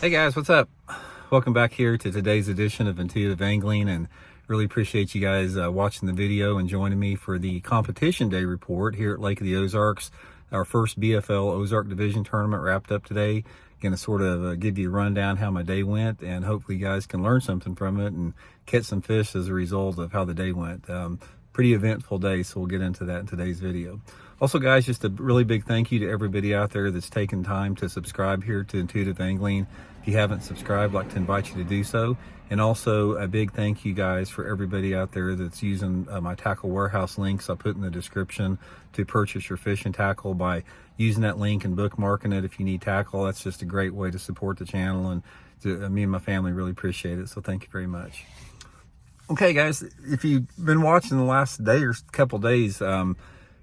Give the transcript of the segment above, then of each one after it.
Hey guys, what's up? Welcome back here to today's edition of Intuitive Angling, and really appreciate you guys watching the video and joining me for the competition day report here at Lake of the Ozarks. Our first BFL Ozark Division tournament wrapped up today. Going to sort of give you a rundown how my day went, and hopefully you guys can learn something from it and catch some fish as a result of how the day went. Pretty eventful day, so we'll get into that in today's video. Also, guys, just a really big thank you to everybody out there that's taken time to subscribe here to Intuitive Angling. If you haven't subscribed, I'd like to invite you to do so. And also a big thank you, guys, for everybody out there that's using my tackle warehouse links I put in the description to purchase your fishing tackle by using that link and bookmarking it if you need tackle. That's just a great way to support the channel, and me and my family really appreciate it. So thank you very much. Okay, guys, if you've been watching the last day or couple days,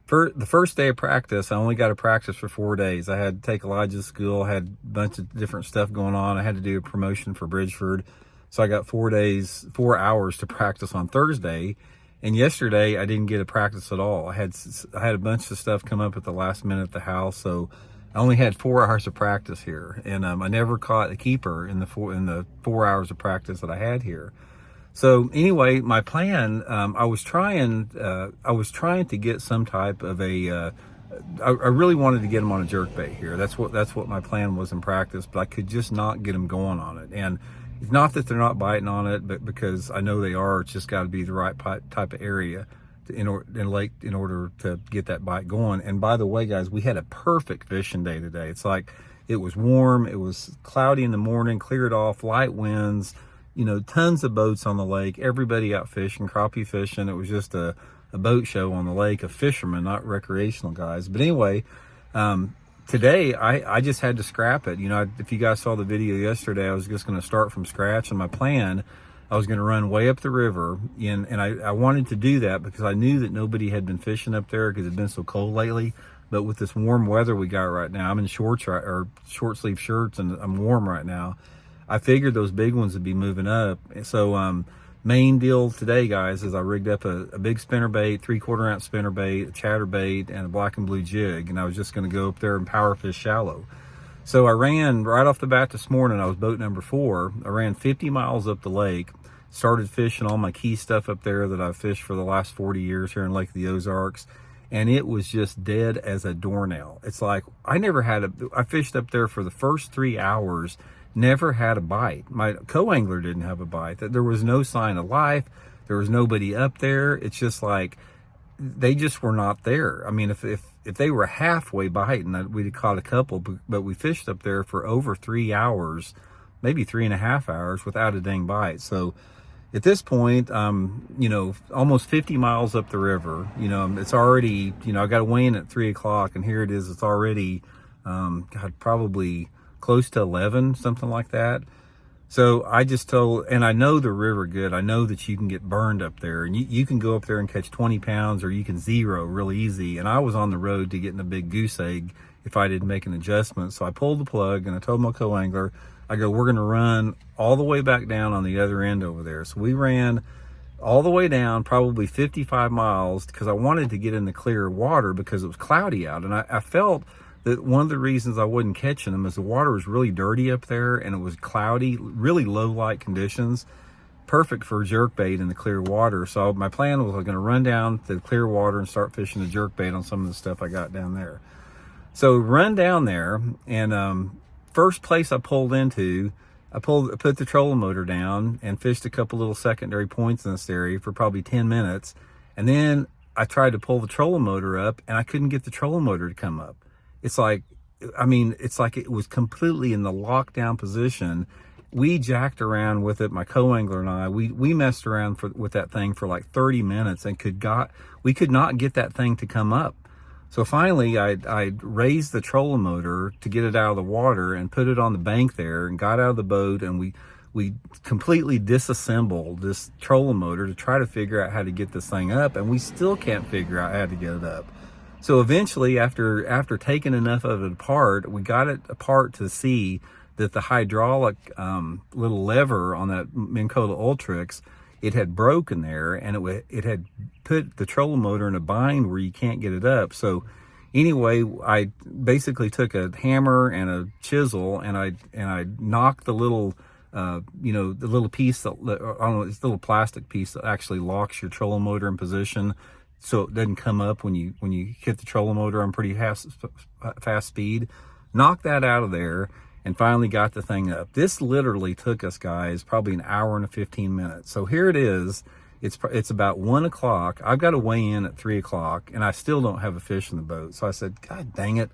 for the first day of practice, I only got to practice for 4 days. I had to take Elijah to school, had a bunch of different stuff going on. I had to do a promotion for Bridgeford. So I got 4 hours to practice on Thursday. And yesterday I didn't get to practice at all. I had a bunch of stuff come up at the last minute at the house. So I only had 4 hours of practice here. And I never caught a keeper in the 4 hours of practice that I had here. So anyway, my plan, I was trying to get some type of I really wanted to get them on a jerkbait here. That's what my plan was in practice, but I could just not get them going on it. And it's not that they're not biting on it, but because I know they are. It's just got to be the right type of area in order to get that bite going. And by the way, guys, we had a perfect fishing day today. It's like, it was warm, it was cloudy in the morning, cleared off, light winds. You know, tons of boats on the lake, everybody out fishing, crappie fishing. It was just a boat show on the lake of fishermen, not recreational guys. But anyway, today I just had to scrap it. You know, if you guys saw the video yesterday, I was just going to start from scratch. And my plan, I was going to run way up the river. And I wanted to do that because I knew that nobody had been fishing up there because it's been so cold lately. But with this warm weather we got right now, I'm in short sleeve shirts and I'm warm right now. I figured those big ones would be moving up. So main deal today, guys, is I rigged up a big spinnerbait, 3/4 ounce spinnerbait, a chatterbait, and a black and blue jig. And I was just going to go up there and power fish shallow. So I ran right off the bat this morning. I was boat number 4. I ran 50 miles up the lake, started fishing all my key stuff up there that I've fished for the last 40 years here in Lake of the Ozarks. And it was just dead as a doornail. It's like, I fished up there for the first 3 hours, never had a bite. My co-angler didn't have a bite. There was no sign of life. There was nobody up there. It's just like, they just were not there. I mean, if they were halfway biting, we'd have caught a couple, but we fished up there for over 3 hours, maybe 3.5 hours without a dang bite. So at this point, you know, almost 50 miles up the river, you know, it's already, you know, I got to weigh in at 3 o'clock, and here it is. It's already, probably close to 11, something like that. So I just told, and I know the river good. I know that you can get burned up there, and you can go up there and catch 20 pounds, or you can zero really easy. And I was on the road to getting a big goose egg if I didn't make an adjustment. So I pulled the plug and I told my co-angler, I go, we're going to run all the way back down on the other end over there. So we ran all the way down, probably 55 miles, because I wanted to get in the clear water because it was cloudy out. And I felt that one of the reasons I wasn't catching them is the water was really dirty up there, and it was cloudy, really low light conditions, perfect for jerkbait in the clear water. So my plan was I was going to run down to the clear water and start fishing the jerkbait on some of the stuff I got down there. So run down there, and first place I pulled into, I put the trolling motor down and fished a couple little secondary points in this area for probably 10 minutes. And then I tried to pull the trolling motor up, and I couldn't get the trolling motor to come up. It's like, I mean, it's like it was completely in the lockdown position. We jacked around with it, my co-angler and I. We messed around with that thing for like 30 minutes and we could not get that thing to come up. So finally, I raised the trolling motor to get it out of the water and put it on the bank there and got out of the boat, and we completely disassembled this trolling motor to try to figure out how to get this thing up, and we still can't figure out how to get it up. So eventually, after taking enough of it apart, we got it apart to see that the hydraulic little lever on that Minn Kota Ultrix, it had broken there, and it had put the trolling motor in a bind where you can't get it up. So Anyway, I basically took a hammer and a chisel, and I knocked the little, the little piece that, I don't know, this little plastic piece that actually locks your trolling motor in position, so it doesn't come up when you hit the trolling motor on pretty fast speed. Knocked that out of there, and finally got the thing up. This literally took us, guys, probably an hour and 15 minutes. So here it is. It's about 1 o'clock. I've got to weigh in at 3 o'clock, and I still don't have a fish in the boat. So I said, God dang it.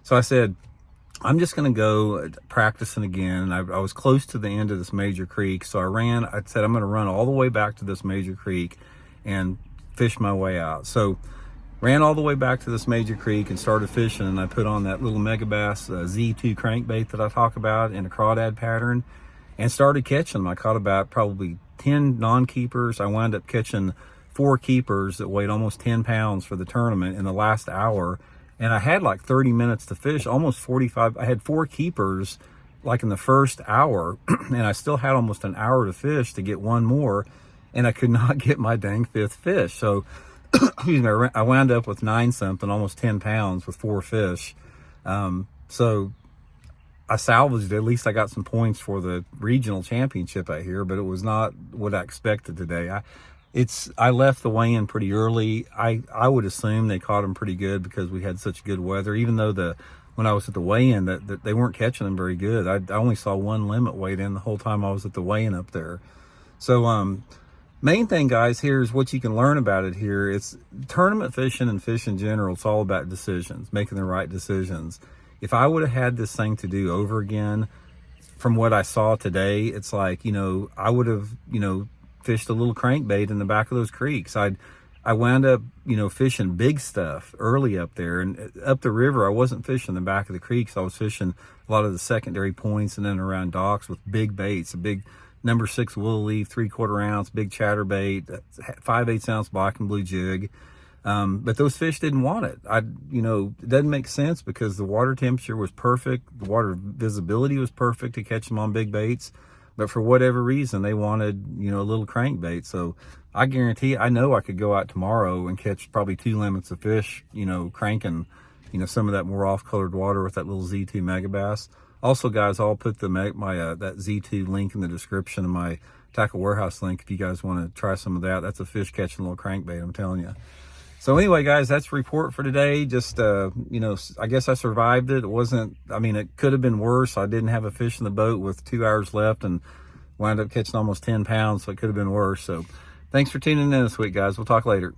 So I said, I'm just going to go practicing again. I was close to the end of this major creek. So I said, I'm going to run all the way back to this major creek and fish my way out. So ran all the way back to this major creek and started fishing, and I put on that little Megabass Z2 crankbait that I talk about in a crawdad pattern and started catching them. I caught about probably 10 non-keepers. I wound up catching 4 keepers that weighed almost 10 pounds for the tournament in the last hour. And I had like 30 minutes to fish, almost 45. I had 4 keepers like in the first hour, and I still had almost an hour to fish to get one more, and I could not get my dang 5th fish. So excuse me, I wound up with 9 something, almost 10 pounds with 4 fish. So I salvaged it. At least I got some points for the regional championship out here, but it was not what I expected today. I left the weigh-in pretty early. I would assume they caught them pretty good because we had such good weather, even though when I was at the weigh-in that they weren't catching them very good. I only saw 1 limit weight in the whole time I was at the weigh-in up there. So main thing, guys, here is what you can learn about it here. It's tournament fishing and fish in general. It's all about decisions, making the right decisions. If I would have had this thing to do over again, from what I saw today, it's like, I would have, fished a little crankbait in the back of those creeks. I wound up, fishing big stuff early up there, and up the river, I wasn't fishing the back of the creeks. I was fishing a lot of the secondary points and then around docks with big baits, a big number 6 willow leaf, 3/4 ounce, big chatterbait, 5/8 ounce black and blue jig. But those fish didn't want it. It doesn't make sense because the water temperature was perfect. The water visibility was perfect to catch them on big baits. But for whatever reason, they wanted, a little crankbait. So I guarantee, I know I could go out tomorrow and catch probably 2 limits of fish, cranking, some of that more off-colored water with that little Z2 Megabass. Also, guys, I'll put that Z2 link in the description of my Tackle Warehouse link if you guys want to try some of that. That's a fish catching little crankbait, I'm telling you. So anyway, guys, that's the report for today. Just, I guess I survived it. It could have been worse. I didn't have a fish in the boat with 2 hours left and wound up catching almost 10 pounds, so it could have been worse. So thanks for tuning in this week, guys. We'll talk later.